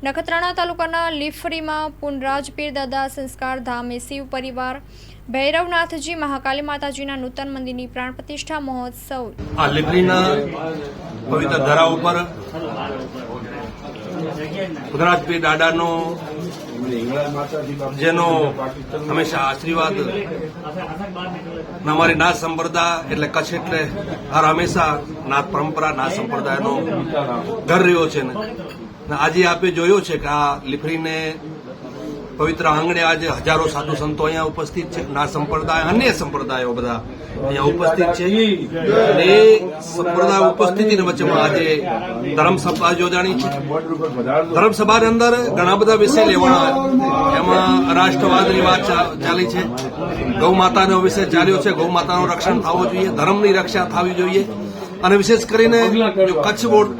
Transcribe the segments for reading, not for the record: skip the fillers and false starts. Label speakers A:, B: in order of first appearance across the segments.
A: નખત્રાણા તાલુકાના લીફરીમાં પુનરાજ પીર દાદા સંસ્કાર ધામે શિવ પરિવાર ભૈરવનાથજી મહાકાલી માતાજીના નૂતન મંદિરની પ્રાણ પ્રતિષ્ઠા મહોત્સવ
B: આ લીફરીના પવિત્ર ધરા ઉપર પુનરાજ પીર દાદાનો જેનો હંમેશા આશીર્વાદ અમારી નાથ સંપ્રદાય એટલે કચ્છ એટલે હર હંમેશા નાથ પરંપરા નાથ સંપ્રદાયનો ઘર રહ્યો છે ને આજે આપે જોયો છે કે આ લીફરીને પવિત્ર આંગણે આજે હજારો સાધુ સંતો અહીંયા ઉપસ્થિત છે નાથ સંપ્રદાય અન્ય સંપ્રદાયો બધા અહીંયા ઉપસ્થિત છે અને એ સંપ્રદાય ઉપસ્થિતિની વચ્ચેમાં આજે ધર્મસભા યોજાણી છે ધર્મસભાની અંદર ઘણા બધા વિષય લેવાના એમાં રાષ્ટ્રવાદની વાત ચાલી છે ગૌ માતાનો વિષય ચાલ્યો છે ગૌ માતાનું રક્ષણ થવું જોઈએ ધર્મની રક્ષા થવી જોઈએ અને વિશેષ કરીને જો કચ્છ બોર્ડ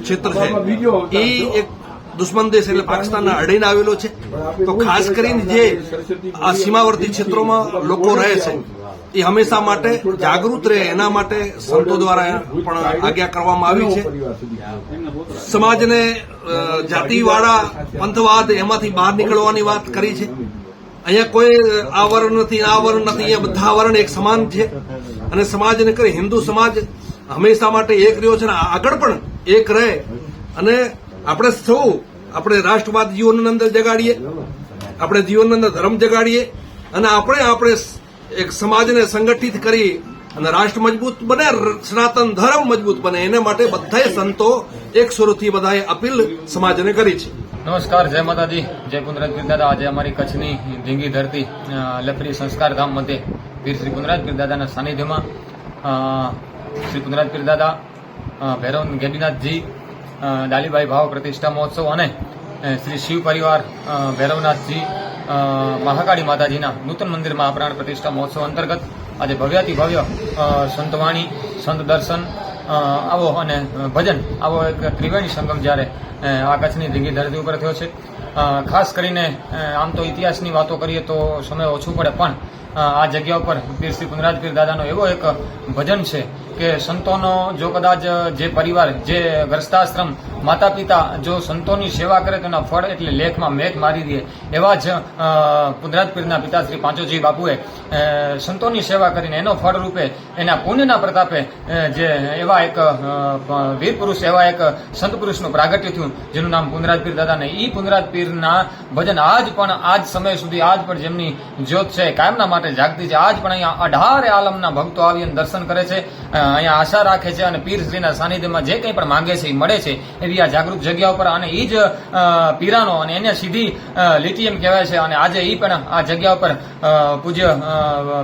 B: ક્ષેત્ર છે એ એક દુશ્મન દેશ એટલે પાકિસ્તાનના અડીને આવેલો છે તો ખાસ કરીને જે આ સીમાવર્તી ક્ષેત્રોમાં લોકો રહે છે એ હંમેશા માટે જાગૃત રહે એના માટે સંતો દ્વારા પણ આજ્ઞા કરવામાં આવી છે સમાજને જાતિવાળા પંથવાદ એમાંથી બહાર નીકળવાની વાત કરી છે અહીંયા કોઈ આ વર્ણ નથી આ વર્ણ નથી અહીંયા બધા વર્ણ એક સમાન છે અને સમાજને કરી હિન્દુ સમાજ હંમેશા માટે એક રહ્યો છે ને આગળ પણ એક રહે અને આપણે સૌ આપણે રાષ્ટ્રવાદ જીવનની અંદર જગાડીએ આપણે જીવનની અંદર ધર્મ જગાડીએ અને આપણે એક સમાજને સંગઠિત કરી અને રાષ્ટ્ર મજબૂત બને સનાતન ધર્મ મજબૂત બને એના માટે બધાએ સંતો એક સુરથી બધાએ અપીલ સમાજને કરી છે।
C: નમસ્કાર, જય માતાજી, જય પુનરાજ પીર દાદા। આજે અમારી કચ્છની ધીંગી ધરતી લફરી સંસ્કાર ધામ મધ્યે પીર શ્રી પુનરાજ પીર દાદાના સાનિધ્યમાં શ્રી પુનરાજ પીર દાદા ભૈરવ ગેબીનાથજી ડાલીબાઈ ભાવ પ્રતિષ્ઠા મહોત્સવ અને શ્રી શિવ પરિવાર ભૈરવનાથજી મહાકાળી માતાજીના નૂતન મંદિરમાં પ્રાણ પ્રતિષ્ઠા મહોત્સવ અંતર્ગત આજે ભવ્યાતિ ભવ્ય સંતવાણી સંત દર્શન આવો અને ભજન આવો એક ત્રિવેણી સંગમ જ્યારે આ કચ્છની ધીંગી ધરતી ઉપર થયો છે। ખાસ કરીને આમ તો ઇતિહાસની વાતો કરીએ તો સમય ઓછું પડે પણ આ જગ્યા ઉપર પીર શ્રી પુનરાજ પીર દાદાનો એવો એક ભજન છે કે સંતોનો જો કદાચ જે પરિવાર જે ગ્રસ્તાશ્રમ માતા પિતા જો સંતોની સેવા કરે તેના ફળ એટલે લેખમાં મેઘ મારી દે એવા જ પુનરાજ પીરના પિતા શ્રી પાંચોજી બાપુએ સંતોની સેવા કરીને એનો ફળ રૂપે એના પુણ્યના પ્રતાપે જે એવા એક વીર પુરુષ એવા એક સંત પુરુષનું પ્રાગટ્ય થયું જેનું નામ પુનરાજ પીર દાદાને ઈ પુનરાજ પીરના ભજન આજ સમય સુધી આજ પણ જેમની જ્યોત છે કાયમના માટે જાગતી છે આજ પણ અહીંયા 18 આલમના ભક્તો આવી અને દર્શન કરે છે અહીંયા આશા રાખે છે અને પીર શ્રીના સાનિધ્યમાં જે કંઈ પણ માંગે છે એ મળે છે એવી આ જાગૃત જગ્યા ઉપર અને એ જ પીરાનો અને એને સીધી લીટી એમ કહેવાય છે અને આજે એ પણ આ જગ્યા ઉપર પૂજ્ય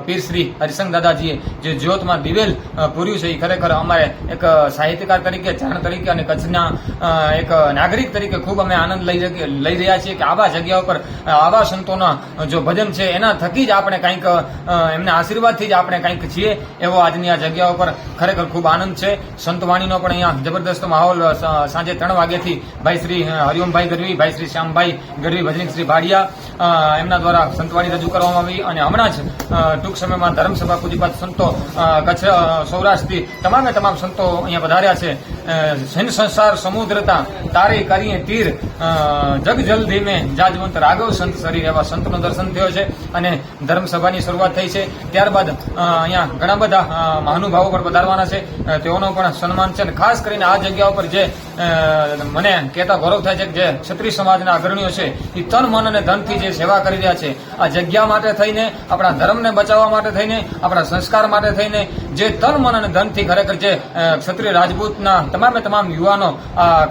C: પીર શ્રી હરિસંગ દાદાજીએ જે જ્યોતમાં દિવેલ પૂર્યું છે એ ખરેખર અમારે એક સાહિત્યકાર તરીકે જાણ તરીકે અને કચ્છના એક નાગરિક તરીકે ખૂબ અમે આનંદ લઈ રહ્યા છીએ કે આવા જગ્યા ઉપર આવા સંતોના જો ભજન છે એના થકી જ આપણે કંઈક એમના આશીર્વાદથી જ આપણે કંઈક છીએ એવો આજની આ જગ્યા ઉપર ખરેખર ખૂબ આનંદ છે। સંતવાણીનો પણ અહીંયા જબરદસ્ત માહોલ સાંજે 3 વાગ્યાથી ભાઈ શ્રી હરિઓમભાઈ ગઢવી ભાઈ શ્રી શ્યામભાઈ ગઢવી ભજનિક શ્રી ભાડિયા એમના દ્વારા સંતવાણી રજૂ કરવામાં આવી અને હમણાં જ ટૂંક સમયમાં ધર્મસભા પૂજ્યપાદ સંતો કચ્છ સૌરાષ્ટ્રથી તમામ સંતો અહીંયા પધાર્યા છે। જન સંસાર સમુદ્રતા તારે કરીએ તીર જગ જલ ધીમે જાજવંત રાઘવ સંત શરીર એવા સંતનો દર્શન થયો છે અને ધર્મસભાની શરૂઆત થઈ છે। ત્યારબાદ અહીંયા ઘણા બધા મહાનુભાવો પણ પધારવાના છે તેઓનો પણ સન્માન છે અને ખાસ કરીને આ જગ્યા ઉપર જે મને કહેતા ગૌરવ થાય છે કે જે ક્ષત્રિય સમાજના અગ્રણીઓ છે એ તન મન અને ધનથી જે સેવા કરી રહ્યા છે આ જગ્યા માટે થઈને આપણા ધર્મને બચાવવા માટે થઈને આપણા સંસ્કાર માટે થઈને જે તન મન અને ધનથી ખરેખર જે ક્ષત્રિય રાજપૂતના તમામ યુવાનો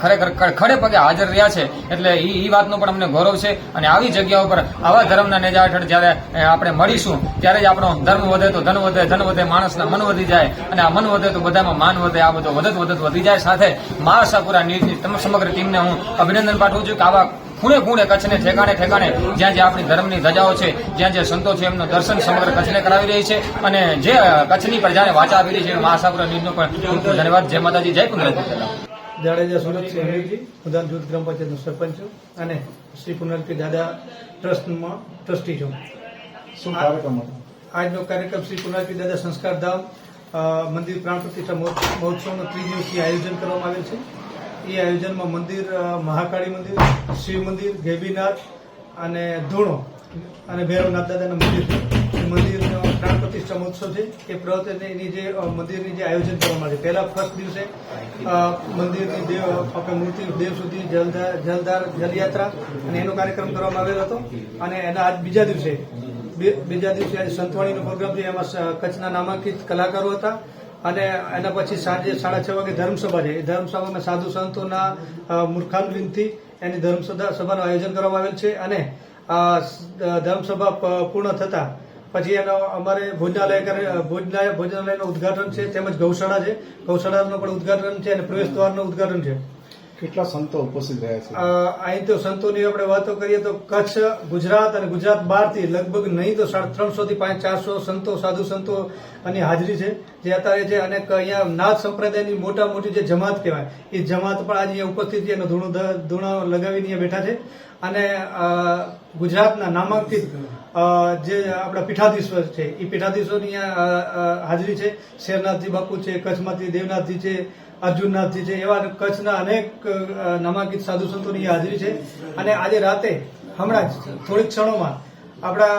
C: ખરેખર ખડે પગે હાજર રહ્યા છે એટલે એ વાતનો પણ અમને ગૌરવ છે અને આવી જગ્યા ઉપર આવા ધર્મના નેજા હેઠળ જ્યારે આપણે મળીશું ત્યારે જ આપણો ધર્મ વધે તો ધન વધે ધન વધે માણસના મન વધી જાય અને આ મન વધે તો બધામાં માન વધે આ બધો વધત વધી જાય। સાથે મહાસાપુરા ન્યૂઝની સમગ્ર ટીમને હું અભિનંદન પાઠવું છું કે આવા ખૂણે કચ્છને ઠેકાણે જ્યાં આપણી ધર્મની ધજાઓ છે જ્યાં જે સંતો છે એમનું દર્શન સમગ્ર કચ્છને કરાવી રહી છે અને જે કચ્છની પ્રજાને વાચા આપી રહી છે મહાસાપુરા ન્યૂઝનો પણ ખૂબ ખૂબ ધન્યવાદ। જય માતાજી, જય પુનરાજ પીર દાદા।
D: જાડેજા સુરતસિંહ હમીરજી ઉદાન જૂથ ગ્રામ પંચાયતનો સરપંચ છું અને શ્રી પુનરાજ પીર દાદા ટ્રસ્ટમાં ટ્રસ્ટી છું।
E: શું કાર્યક્રમ હતો
D: આજનો કાર્યક્રમ શ્રી પુનરાજ પીર દાદા સંસ્કાર ધામ મંદિર પ્રાણ પ્રતિષ્ઠા મહોત્સવનું 3 દિવસીય આયોજન કરવામાં આવેલ છે એ આયોજનમાં મંદિર મહાકાળી મંદિર, શિવ મંદિર, ગેબીનાથ અને ધૂણો અને ભૈરવનાથ દાદાના મંદિર છે. એ મંદિરનો પ્રાણ પ્રતિષ્ઠા મહોત્સવ છે. એ પ્રવૃત્તિ એની જે મંદિરની જે આયોજન કરવામાં આવે છે, પહેલા ફર્સ્ટ દિવસે મંદિરની દેવ આપણે મૂર્તિ દેવ સુધી જલધાર જલયાત્રા અને એનો કાર્યક્રમ કરવામાં આવેલો હતો. અને એના આજ બીજા દિવસે આજે સંતવાણીનો પ્રોગ્રામ છે. એમાં કચ્છના નામાંકિત કલાકારો હતા. અને એના પછી સાંજે 6:30 વાગે ધર્મસભા છે. એ ધર્મસભામાં સાધુ સંતોના મૂર્ખાન્વિનથી એની ધર્મસભાનું આયોજન કરવામાં આવેલ છે. અને ધર્મસભા પૂર્ણ થતા પછી એનો અમારે ભોજનાલયનું ઉદઘાટન છે, તેમજ ગૌશાળા છે. ગૌશાળાનું પણ ઉદઘાટન છે અને પ્રવેશ દ્વારનું ઉદઘાટન છે.
E: કેટલા સંતો ઉપસ્થિત રહ્યા છે?
D: અહીં તો સંતોની આપણે વાતો કરીએ તો કચ્છ, ગુજરાત અને ગુજરાત બહારથી લગભગ નહીં તો 350 થી 400 સંતો, સાધુ સંતો અને હાજરી છે જે અત્યારે છે. અને અહીંયા નાથ સંપ્રદાયની મોટા મોટી જે જમાત કહેવાય એ જમાત પણ આજે અહીંયા ઉપસ્થિત છે. એનો ધૂણો લગાવીને અહીંયા બેઠા છે. અને ગુજરાતના નામાંકિત જે આપણા પીઠાધીશ્વર છે એ પીઠાધીશ્વરની અહીંયા હાજરી છે. શેરનાથજી બાપુ છે, કચ્છમાંથી દેવનાથજી છે, અર્જુનનાથજી છે, એવા કચ્છના અનેક નામાંકિત સાધુ સંતોની હાજરી છે. અને આજે રાતે હમણાં જ થોડીક ક્ષણોમાં આપણા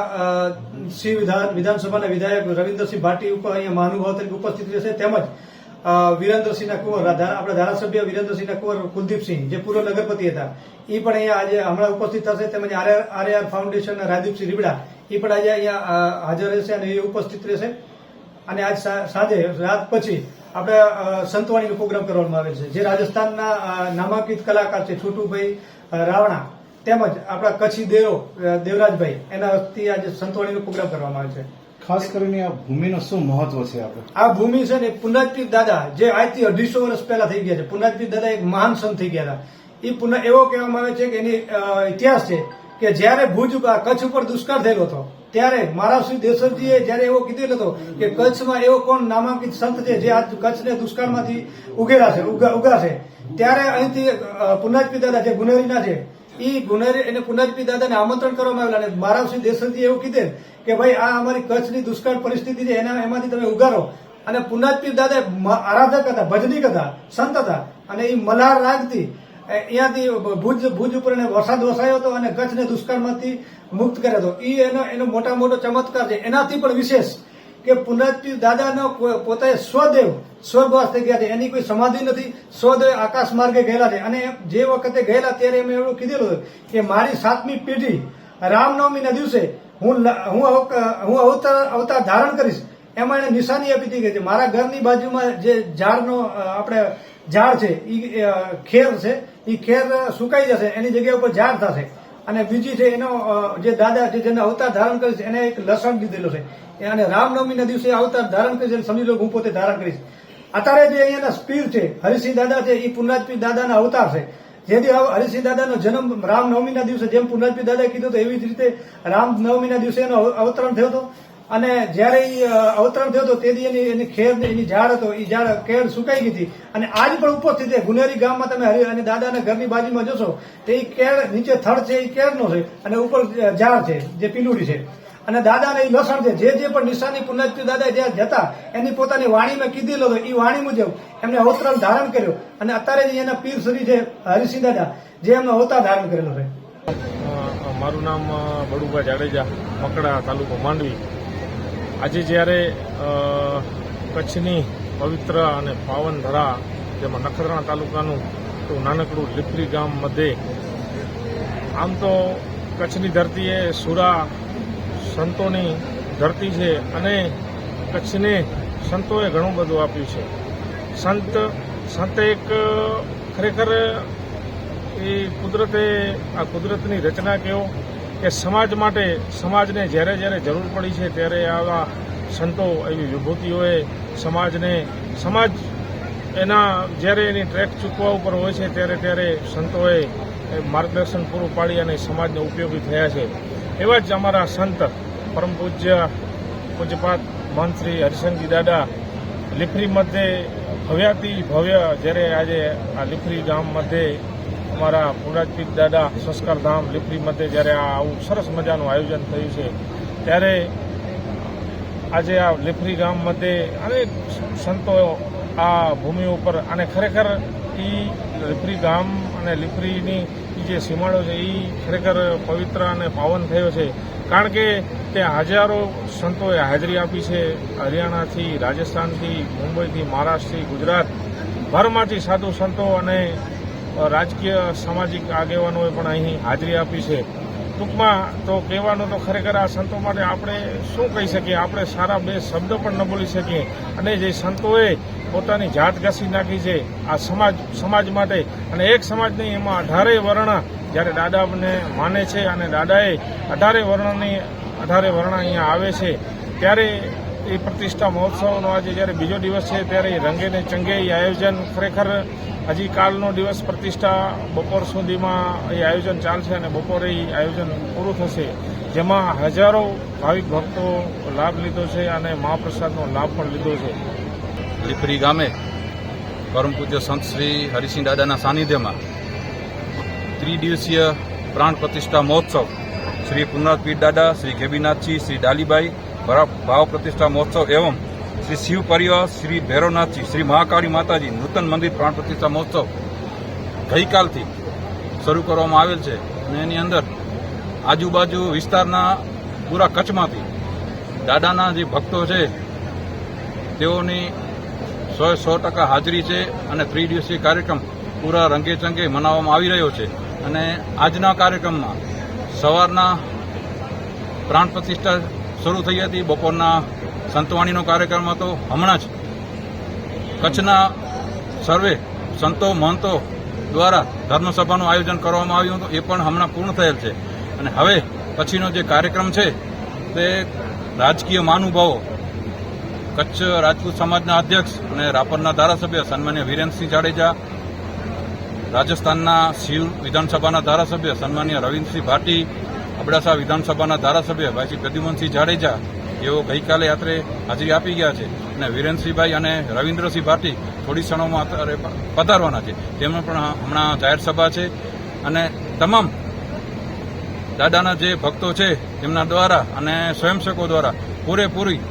D: શ્રી વિધાનસભાના વિધાયક રવિન્દ્રસિંહ ભાટી ઉપર અહીંયા મહાનુભાવ તરીકે ઉપસ્થિત રહેશે. તેમજ વિરેન્દ્રસિંહના કુંવર, આપણા ધારાસભ્ય વિરેન્દ્રસિંહના કુંવર કુલદીપસિંહ જે પૂર્વ નગરપતિ હતા એ પણ અહીંયા આજે હમણાં ઉપસ્થિત થશે. તેમજ આરઆર ફાઉન્ડેશનના રાજદીપસિંહ રીબડા એ પણ આજે અહીંયા હાજર રહેશે અને એ ઉપસ્થિત રહેશે. અને આજ સાંજે રાત પછી આપણે સંતવાણીનો પ્રોગ્રામ કરવામાં આવેલ છે, જે રાજસ્થાનના નામાંકિત કલાકાર છે છોટુભાઈ રાવણા તેમજ આપણા કચ્છી દેવરાજભાઈ એના હસ્તે આજે સંતવાણીનો પ્રોગ્રામ કરવામાં આવે છે.
E: ખાસ કરીને આ ભૂમિનું શું મહત્વ છે? આપણે
D: આ ભૂમિ છે ને પુનાજપીર દાદા જે આજથી 250 વર્ષ પહેલા થઈ ગયા છે. પુનાજપીર દાદા એક મહાન સંત થઈ ગયા હતા. એ એવો કહેવામાં આવે છે કે એની ઇતિહાસ છે કે જયારે કચ્છ ઉપર દુષ્કાળ થયેલો હતો ત્યારે મહારાજ દેસરજીએ જયારે એવો કીધેલો હતો કે કચ્છમાં એવો કોણ નામાંકિત સંત છે જે આજ કચ્છને દુષ્કાળમાંથી ઉગાશે, ત્યારે અહીંથી પુનાજપીર દાદા જે ગુનેરીના છે એને પુનાજપી દાદાને આમંત્રણ કરવામાં આવેલા. અને મહારાજ દેસરજી એવું કીધેલ કે ભાઈ આ અમારી કચ્છની દુષ્કાળ પરિસ્થિતિ છે એમાંથી તમે ઉગારો. અને પુનાજપીર દાદા આરાધક હતા, ભજનીક હતા, સંત હતા. અને એ મલ્હાર રાગથી અહીંયાથી ભુજ ઉપર વરસાદ વરસાયો હતો અને કચ્છને દુષ્કાળમાંથી મુક્ત કર્યો હતો. એનો મોટા મોટો ચમત્કાર છે. એનાથી પણ વિશેષ કે પુનાજપીર દાદાનો પોતે સ્વદેવ સ્વર્ગવાસ થઈ ગયા છે. એની કોઈ સમાધિ નથી. સ્વદેવ આકાશ માર્ગે ગયેલા છે. અને જે વખતે ગયેલા ત્યારે એમણે એવું કીધેલું કે મારી 7મી પેઢી રામનવમીના દિવસે હું અવતાર ધારણ કરીશ. એમાં એને નિશાની આપી હતી કે મારા ઘરની બાજુમાં જે ઝાડ છે એ ખેર છે, એ ખેર સુકાઈ જશે, એની જગ્યા ઉપર ઝાડ થશે. અને બીજી છે એનો જે દાદા છે જેને અવતાર ધારણ કરીશ એને એક લસણ દીધેલો છે. અને રામનવમીના દિવસે અવતાર ધારણ કરીશ એટલે સમજી લો હું પોતે ધારણ કરીશ. અત્યારે જે અહીંયાના સ્પીર છે હરિસિંહ દાદા છે એ પુનાજપીર દાદાના અવતાર છે. જેથી હરિસિંહ દાદાનો જન્મ રામનવમીના દિવસે જેમ પુનાજપીર દાદાએ કીધું તો એવી જ રીતે રામનવમીના દિવસે એનો અવતરણ થયો હતો. અને જયારે એ અવતરણ થયો હતો તેથી એની ખેર એની ઝાડ હતો એ ઝાડ કેળ સુકાઈ ગઈ હતી. અને આજ પણ ઉપસ્થિત છે ગુનેરી ગામમાં. તમે અને દાદાના ઘરની બાજુમાં જોશો તો એ કેળ નીચે થડ છે એ કેળનો છે અને ઉપર ઝાડ છે જે પીલુડી છે. અને દાદાને એ લસણ છે જે પણ નિશાની પુનાજપીર દાદા જ્યાં જતા એની પોતાની વાણીમાં કીધેલો હતો એ વાણી મુજબ એમને અવતરણ ધારણ કર્યો. અને અત્યારે જે એના પીર શ્રી છે હરિસિંહ દાદા જે એમનો અવતાર ધારણ કરેલો છે.
F: મારું નામ બળુભાઈ જાડેજા, મકડા, તાલુકો માંડવી. આજે જ્યારે કચ્છની પવિત્ર અને પાવન ધરા જેમાં નખત્રાણા તાલુકાનું નાનકડું લીફરી ગામ મધ્યે, આમ તો કચ્છની ધરતી એ સુરા સંતોની ધરતી છે અને કચ્છને સંતોએ ઘણું બધું આપ્યું છે. સંત એક ખરેખર એ કુદરતની રચના કહો કે સમાજ માટે, સમાજને જ્યારે જરૂર પડી છે ત્યારે આવા સંતો, એવી વિભૂતિઓએ સમાજ એના જ્યારે એની ટ્રેક ચૂકવા ઉપર હોય છે ત્યારે સંતોએ માર્ગદર્શન પૂરું પાડી અને સમાજને ઉપયોગી થયા છે. એવા જ અમારા સંત પરમ પૂજ્યપાત મહંત શ્રી હરિશંકરજી દાદા લીફરી મધ્યે ભવ્ય જ્યારે આજે આ લીફરી ગામ મધ્યે અમારા પુનાજપીર દાદા સંસ્કાર ધામ લીફરી મધ્યે જ્યારે આવું સરસ મજાનું આયોજન થયું છે ત્યારે આજે આ લીફરી ગામ મધ્યે અનેક સંતો આ ભૂમિ ઉપર અને ખરેખર એ લીફરી ગામ અને લીફરીની જે સીમાડો છે એ ખરેખર પવિત્ર અને પાવન થયો છે. કારણ કે ત્યાં હજારો સંતોએ હાજરી આપી છે. હરિયાણાથી, રાજસ્થાનથી, મુંબઈથી, મહારાષ્ટ્રથી, ગુજરાત ભરમાંથી સાધુ સંતો અને રાજકીય સામાજિક આગેવાનોએ પણ અહીં હાજરી આપી છે. ટૂંકમાં તો કહેવાનું તો ખરેખર આ સંતો માટે આપણે શું કહી શકીએ, આપણે સારા બે શબ્દ પણ ન બોલી શકીએ. અને જે સંતોએ પોતાની જાત ઘસી નાખી છે આ સમાજ માટે, અને એક સમાજ નહીં, એમાં 18 વર્ણ જ્યારે દાદાને માને છે અને દાદાએ 18 વર્ણ અહીંયા આવે છે, ત્યારે એ પ્રતિષ્ઠા મહોત્સવનો આજે જ્યારે બીજો દિવસ છે ત્યારે રંગે ને ચંગે એ આયોજન ખરેખર હજી કાલનો દિવસ પ્રતિષ્ઠા બપોર સુધીમાં એ આયોજન ચાલશે અને બપોરે એ આયોજન પૂરું થશે, જેમાં હજારો ભાવિક ભક્તો લાભ લીધો છે અને મહાપ્રસાદનો લાભ પણ લીધો છે.
G: લીફરી ગામે પરમ પૂજ્ય સંત શ્રી હરિસિંહ દાદાના સાનિધ્યમાં ત્રિદિવસીય પ્રાણ પ્રતિષ્ઠા મહોત્સવ શ્રી પુનરાજ પીર દાદા, શ્રી ગેબીનાથજી, શ્રી ડાલીબાઈ ભાવ પ્રતિષ્ઠા મહોત્સવ એવં શ્રી શિવ પરિવાર, શ્રી ભૈરવનાથજી, શ્રી મહાકાળી માતાજી નૂતન મંદિર પ્રાણ પ્રતિષ્ઠા મહોત્સવ ગઈકાલથી શરૂ કરવામાં આવેલ છે. અને એની અંદર આજુબાજુ વિસ્તારના પૂરા કચ્છમાંથી દાદાના જે ભક્તો છે તેઓની 100% હાજરી છે અને ત્રિદિવસીય કાર્યક્રમ પૂરા રંગેચંગે મનાવવામાં આવી રહ્યો છે. અને આજના કાર્યક્રમમાં સવારના પ્રાણ પ્રતિષ્ઠા શરૂ થઈ હતી, બપોરના સંતવાણીનો કાર્યક્રમ હતો. હમણાં જ કચ્છના સર્વે સંતો મહંતો દ્વારા ધર્મસભાનું આયોજન કરવામાં આવ્યું હતું, એ પણ હમણાં પૂર્ણ થયેલ છે. અને હવે પછીનો જે કાર્યક્રમ છે તે રાજકીય મહાનુભાવો, કચ્છ રાજપૂત સમાજના અધ્યક્ષ અને રાપરના ધારાસભ્ય સન્માન્ય વિરેન્દ્રસિંહ જાડેજા, રાજસ્થાનના શિવ વિધાનસભાના ધારાસભ્ય સન્માન્ય રવિન્દ્રસિંહ ભાટી, અબડાસા વિધાનસભાના ધારાસભ્ય ભાઈ પ્રદ્યુમનસિંહ જાડેજા જેઓ ગઈકાલે રાત્રે હાજરી આપી ગયા છે. અને વિરેન્દ્રસિંહભાઈ અને રવિન્દ્રસિંહ ભાટી થોડી ક્ષણોમાં અત્યારે પધારવાના છે. તેમનો પણ હમણાં જાહેર સભા છે. અને તમામ દાદાના જે ભક્તો છે તેમના દ્વારા અને સ્વયંસેવકો દ્વારા પૂરેપૂરી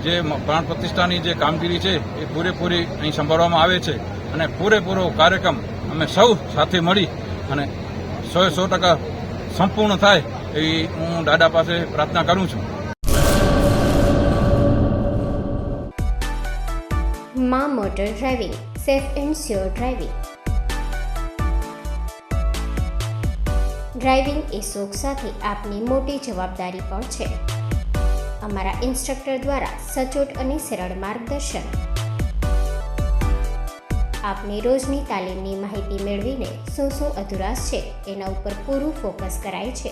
G: જે પ્રાણ પ્રતિષ્ઠાની જે કામગીરી છે એ પૂરેપૂરી અહીં સંભાળવામાં આવે છે. અને પૂરેપૂરો કાર્યક્રમ અમે સૌ સાથે મળી અને 100% સંપૂર્ણ થાય એવી હું દાદા પાસે પ્રાર્થના કરું છું.
H: માં motor driving, safe and sure driving. Driving એ શોખ સાથે આપની મોટી જવાબદારી પણ છે. અમારા ઇન્સ્ટ્રક્ટર દ્વારા સચોટ અને સરળ માર્ગદર્શન. આપની રોજની તાલીમની માહિતી મેળવીને શું અધુરાશ છે એના ઉપર પૂરું ફોકસ કરાય છે.